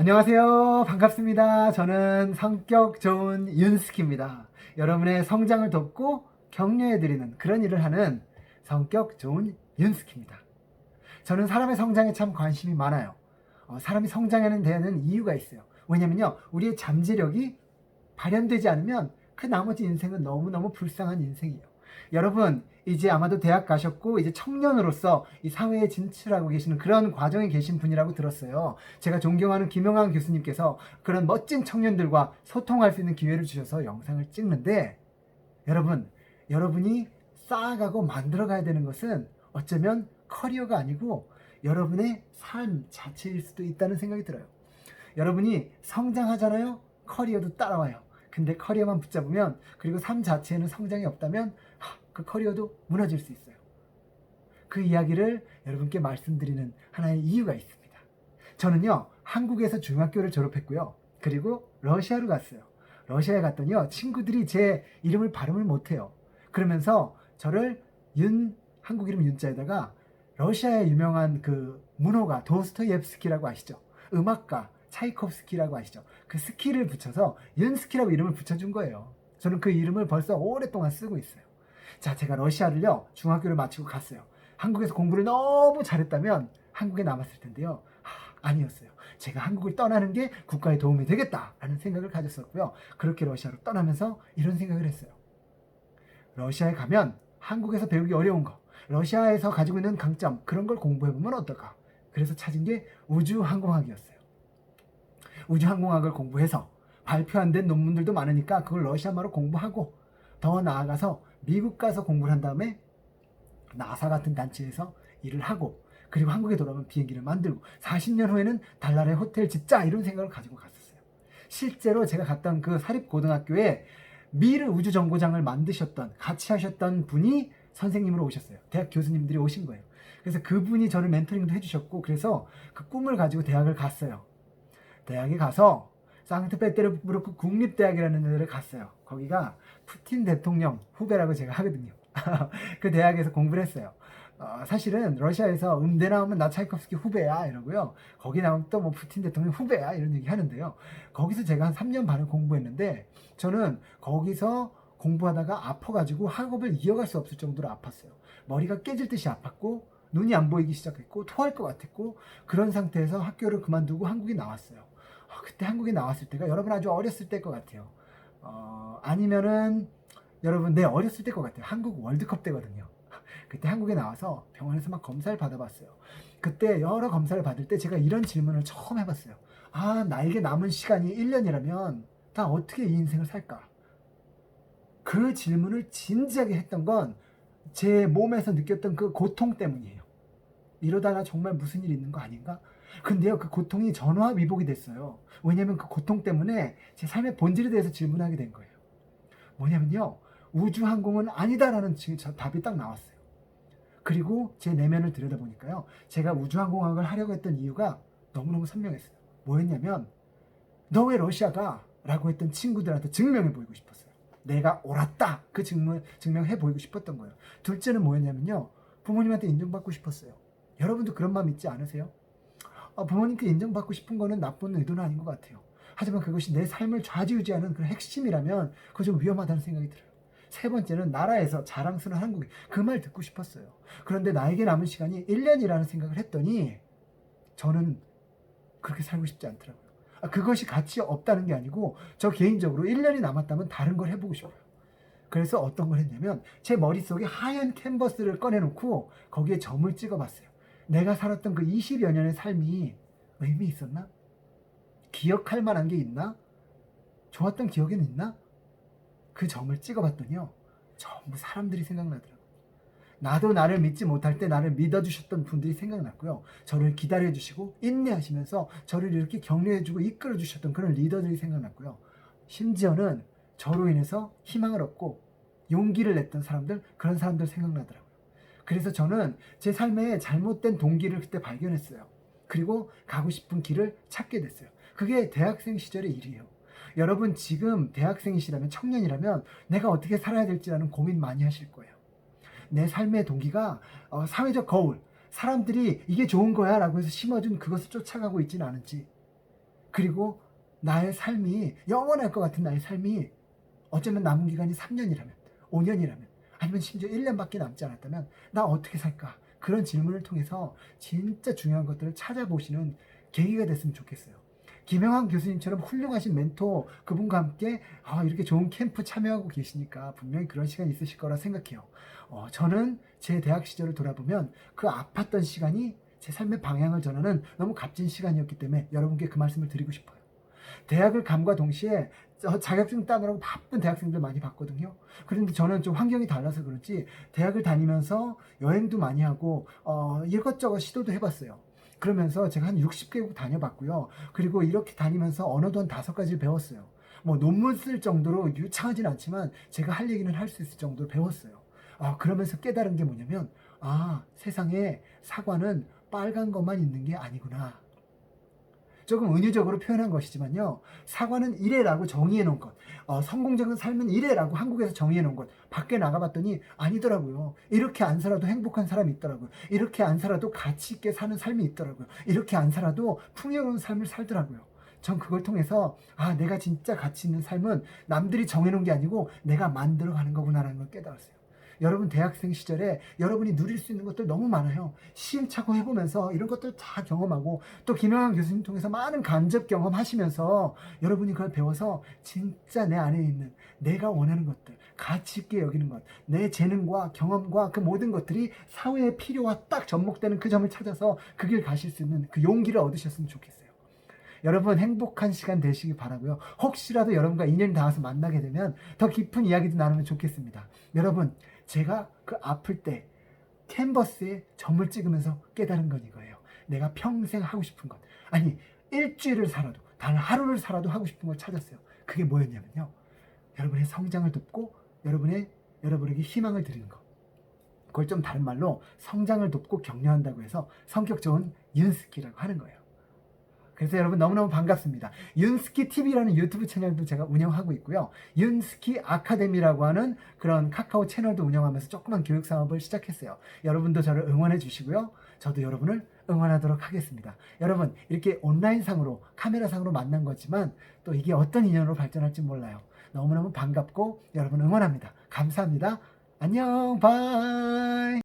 안녕하세요. 반갑습니다. 저는 성격 좋은 윤스키입니다. 여러분의 성장을 돕고 격려해드리는 그런 일을 하는 성격 좋은 윤스키입니다. 저는 사람의 성장에 참 관심이 많아요. 사람이 성장하는 데는 이유가 있어요. 왜냐면요, 우리의 잠재력이 발현되지 않으면 그 나머지 인생은 너무너무 불쌍한 인생이에요. 여러분, 이제 아마도 대학 가셨고 이제 청년으로서 이 사회에 진출하고 계시는 그런 과정에 계신 분이라고 들었어요. 제가 존경하는 김영환 교수님께서 그런 멋진 청년들과 소통할 수 있는 기회를 주셔서 영상을 찍는데, 여러분이 쌓아가고 만들어가야 되는 것은 어쩌면 커리어가 아니고 여러분의 삶 자체일 수도 있다는 생각이 들어요. 여러분이 성장하잖아요. 커리어도 따라와요. 근데 커리어만 붙잡으면, 그리고 삶 자체에는 성장이 없다면 그 커리어도 무너질 수 있어요. 그 이야기를 여러분께 말씀드리는 하나의 이유가 있습니다. 저는요, 한국에서 중학교를 졸업했고요. 그리고 러시아로 갔어요. 러시아에 갔더니요, 친구들이 제 이름을 발음을 못해요. 그러면서 저를 한국 이름 윤자에다가 러시아의 유명한 그 문호가 도스토옙스키라고 아시죠? 음악가 차이콥스키라고 아시죠? 그 스키를 붙여서 윤스키라고 이름을 붙여준 거예요. 저는 그 이름을 벌써 오랫동안 쓰고 있어요. 자, 제가 러시아를요, 중학교를 마치고 갔어요. 한국에서 공부를 너무 잘했다면 한국에 남았을 텐데요. 아니었어요. 제가 한국을 떠나는 게 국가에 도움이 되겠다라는 생각을 가졌었고요. 그렇게 러시아로 떠나면서 이런 생각을 했어요. 러시아에 가면 한국에서 배우기 어려운 거, 러시아에서 가지고 있는 강점, 그런 걸 공부해보면 어떨까? 그래서 찾은 게 우주항공학이었어요. 우주항공학을 공부해서 발표 안 된 논문들도 많으니까 그걸 러시아말로 공부하고, 더 나아가서 미국 가서 공부를 한 다음에 나사 같은 단체에서 일을 하고, 그리고 한국에 돌아오면 비행기를 만들고 40년 후에는 달나라에 호텔 짓자, 이런 생각을 가지고 갔었어요. 실제로 제가 갔던 그 사립고등학교에 미르 우주정거장을 만드셨던, 같이 하셨던 분이 선생님으로 오셨어요. 대학 교수님들이 오신 거예요. 그래서 그분이 저를 멘토링도 해주셨고, 그래서 그 꿈을 가지고 대학을 갔어요. 대학에 가서 상트페테르부르크 국립대학이라는 데를 갔어요. 거기가 푸틴 대통령 후배라고 제가 하거든요. 그 대학에서 공부를 했어요. 사실은 러시아에서 음대 나오면 나 차이콥스키 후배야 이러고요. 거기 나오면 또 뭐 푸틴 대통령 후배야 이런 얘기 하는데요. 거기서 제가 한 3년 반을 공부했는데, 저는 거기서 공부하다가 아파가지고 학업을 이어갈 수 없을 정도로 아팠어요. 머리가 깨질 듯이 아팠고, 눈이 안 보이기 시작했고, 토할 것 같았고, 그런 상태에서 학교를 그만두고 한국에 나왔어요. 그때 한국에 나왔을 때가 여러분 아주 어렸을 때일 것 같아요. 아니면은 여러분 어렸을 때일 것 같아요. 한국 월드컵 때거든요. 그때 한국에 나와서 병원에서 막 검사를 받아봤어요. 그때 여러 검사를 받을 때 제가 이런 질문을 처음 해봤어요. 나에게 남은 시간이 1년이라면 나 어떻게 이 인생을 살까? 그 질문을 진지하게 했던 건 제 몸에서 느꼈던 그 고통 때문이에요. 이러다 나 정말 무슨 일이 있는 거 아닌가? 근데요, 그 고통이 전화위복이 됐어요. 왜냐면 그 고통 때문에 제 삶의 본질에 대해서 질문하게 된 거예요. 뭐냐면요, 우주항공은 아니다라는 답이 딱 나왔어요. 그리고 제 내면을 들여다보니까요, 제가 우주항공학을 하려고 했던 이유가 너무너무 선명했어요. 뭐였냐면, 너 왜 러시아가? 라고 했던 친구들한테 증명해 보이고 싶었어요. 내가 옳았다, 그 증명해 보이고 싶었던 거예요. 둘째는 뭐였냐면요, 부모님한테 인정받고 싶었어요. 여러분도 그런 마음 있지 않으세요? 부모님께 인정받고 싶은 거는 나쁜 의도는 아닌 것 같아요. 하지만 그것이 내 삶을 좌지우지하는 그런 핵심이라면 그거 좀 위험하다는 생각이 들어요. 세 번째는 나라에서 자랑스러운 한국인, 그 말 듣고 싶었어요. 그런데 나에게 남은 시간이 1년이라는 생각을 했더니 저는 그렇게 살고 싶지 않더라고요. 그것이 가치 없다는 게 아니고, 저 개인적으로 1년이 남았다면 다른 걸 해보고 싶어요. 그래서 어떤 걸 했냐면, 제 머릿속에 하얀 캔버스를 꺼내놓고 거기에 점을 찍어봤어요. 내가 살았던 그 20여 년의 삶이 의미 있었나? 기억할 만한 게 있나? 좋았던 기억에는 있나? 그 점을 찍어봤더니요, 전부 사람들이 생각나더라고요. 나도 나를 믿지 못할 때 나를 믿어주셨던 분들이 생각났고요. 저를 기다려주시고 인내하시면서 저를 이렇게 격려해주고 이끌어주셨던 그런 리더들이 생각났고요. 심지어는 저로 인해서 희망을 얻고 용기를 냈던 사람들, 그런 사람들 생각나더라고요. 그래서 저는 제 삶에 잘못된 동기를 그때 발견했어요. 그리고 가고 싶은 길을 찾게 됐어요. 그게 대학생 시절의 일이에요. 여러분 지금 대학생이시라면, 청년이라면 내가 어떻게 살아야 될지라는 고민 많이 하실 거예요. 내 삶의 동기가 사회적 거울, 사람들이 이게 좋은 거야 라고 해서 심어준 그것을 쫓아가고 있지는 않은지, 그리고 나의 삶이 영원할 것 같은 나의 삶이 어쩌면 남은 기간이 3년이라면 5년이라면 아니면 심지어 1년밖에 남지 않았다면 나 어떻게 살까? 그런 질문을 통해서 진짜 중요한 것들을 찾아보시는 계기가 됐으면 좋겠어요. 김영환 교수님처럼 훌륭하신 멘토 그분과 함께 이렇게 좋은 캠프 참여하고 계시니까 분명히 그런 시간이 있으실 거라 생각해요. 저는 제 대학 시절을 돌아보면 그 아팠던 시간이 제 삶의 방향을 전하는 너무 값진 시간이었기 때문에 여러분께 그 말씀을 드리고 싶어요. 대학을 감과 동시에 자격증 따느라고 바쁜 대학생들 많이 봤거든요. 그런데 저는 좀 환경이 달라서 그런지 대학을 다니면서 여행도 많이 하고 이것저것 시도도 해봤어요. 그러면서 제가 한 60개국 다녀봤고요. 그리고 이렇게 다니면서 언어도 한 5가지를 배웠어요. 뭐 논문 쓸 정도로 유창하진 않지만 제가 할 얘기는 할 수 있을 정도로 배웠어요. 그러면서 깨달은 게 뭐냐면 세상에 사과는 빨간 것만 있는 게 아니구나. 조금 은유적으로 표현한 것이지만요. 사과는 이래라고 정의해 놓은 것, 성공적인 삶은 이래라고 한국에서 정의해 놓은 것, 밖에 나가봤더니 아니더라고요. 이렇게 안 살아도 행복한 사람이 있더라고요. 이렇게 안 살아도 가치 있게 사는 삶이 있더라고요. 이렇게 안 살아도 풍요로운 삶을 살더라고요. 전 그걸 통해서 내가 진짜 가치 있는 삶은 남들이 정해놓은 게 아니고 내가 만들어가는 거구나라는 걸 깨달았어요. 여러분 대학생 시절에 여러분이 누릴 수 있는 것들 너무 많아요. 시행착오 해보면서 이런 것들 다 경험하고 또 김영환 교수님 통해서 많은 간접 경험하시면서 여러분이 그걸 배워서 진짜 내 안에 있는 내가 원하는 것들, 가치 있게 여기는 것, 내 재능과 경험과 그 모든 것들이 사회의 필요와 딱 접목되는 그 점을 찾아서 그 길 가실 수 있는 그 용기를 얻으셨으면 좋겠어요. 여러분 행복한 시간 되시기 바라고요. 혹시라도 여러분과 인연이 닿아서 만나게 되면 더 깊은 이야기도 나누면 좋겠습니다. 여러분 제가 그 아플 때 캔버스에 점을 찍으면서 깨달은 건 이거예요. 내가 평생 하고 싶은 것, 아니 일주일을 살아도 단 하루를 살아도 하고 싶은 걸 찾았어요. 그게 뭐였냐면요, 여러분의 성장을 돕고 여러분에게 희망을 드리는 것. 그걸 좀 다른 말로 성장을 돕고 격려한다고 해서 성격 좋은 윤스키라고 하는 거예요. 그래서 여러분 너무너무 반갑습니다. 윤스키 TV라는 유튜브 채널도 제가 운영하고 있고요. 윤스키 아카데미라고 하는 그런 카카오 채널도 운영하면서 조그만 교육 사업을 시작했어요. 여러분도 저를 응원해 주시고요. 저도 여러분을 응원하도록 하겠습니다. 여러분 이렇게 온라인상으로 카메라상으로 만난 거지만 또 이게 어떤 인연으로 발전할지 몰라요. 너무너무 반갑고 여러분 응원합니다. 감사합니다. 안녕 바이.